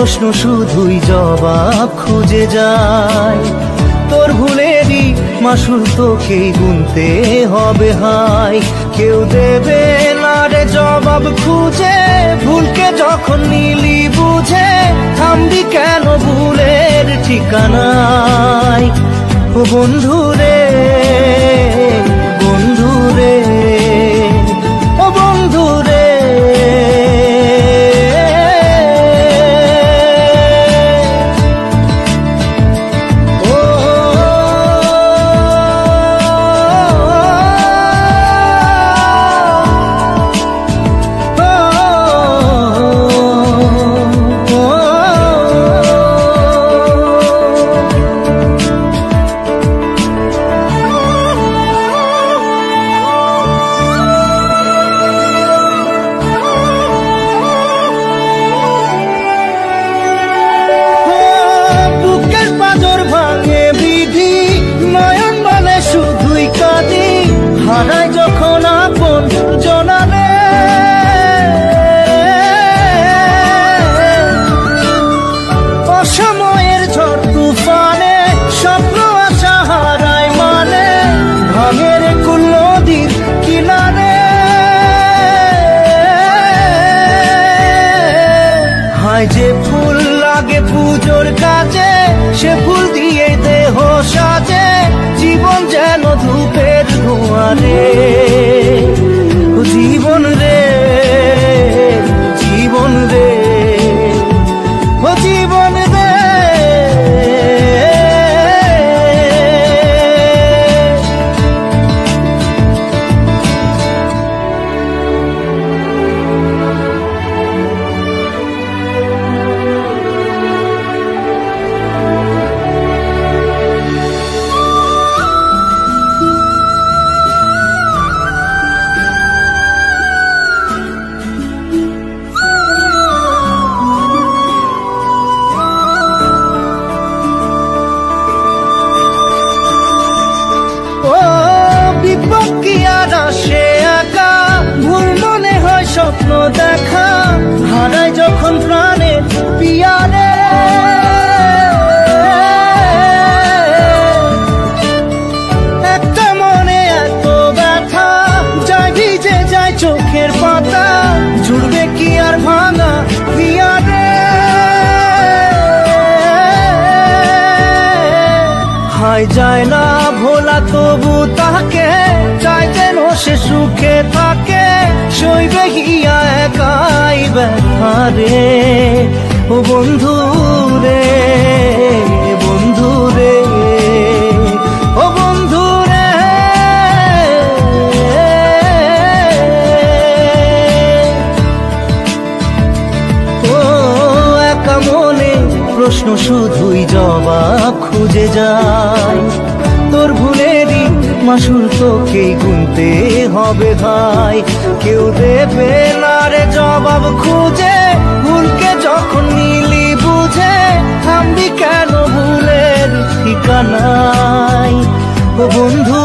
প্রশ্ন শুধুই জবাব খুঁজে যায়। তোর ভুলেরই মাসুল তোকেই গুনতে হবে হাই। কেউ দেবে না রে জবাব খুঁজে, ভুলকে যখন নিলি বুঝে থামবি কেন ভুলের ঠিকানায়। ও বন্ধু রে, বন্ধু রে, ও বন্ধু রে। হারাই যখন আপন জনারে, অসময়ের ঝড় তুফানে স্বপ্ন আশা হারাই মানে, ভাঙের কুল নদীর কিনারে। হায় যে ফুল লাগে পুজোর কাজে, সে ফুল দিয়ে দেহ সাজে, জীবন যেন ধূপের ধোঁয়ারে। জীবন রে, জীবন রে, ও জীবন রে। স্বপ্ন দেখা হারাই যখন প্রাণে পিয়ারে, একটা মনে এত ব্যথা যায় ভিজে যায় চোখের পাতা, জুড়বে কি আর ভাঙা পিয়ারে। হায় যায় না ভোলা তবু তাকে চাই যেন সে সুখে থাকে, সইবে গিয়া একাই ব্যথা রে। ও বন্ধু রে, বন্ধু রে, ও বন্ধু রে। ও একা মনে প্রশ্ন শুধুই জবাব খুঁজে যায়। তোর ভুলেরই মাসুল তোকেই গুনতে হবে ভাই। কেউ দেবে না রে জবাব খুঁজে, ভুলকে যখন নিলি বুঝে থামবি কেন ভুলের ঠিকানায়। ও বন্ধু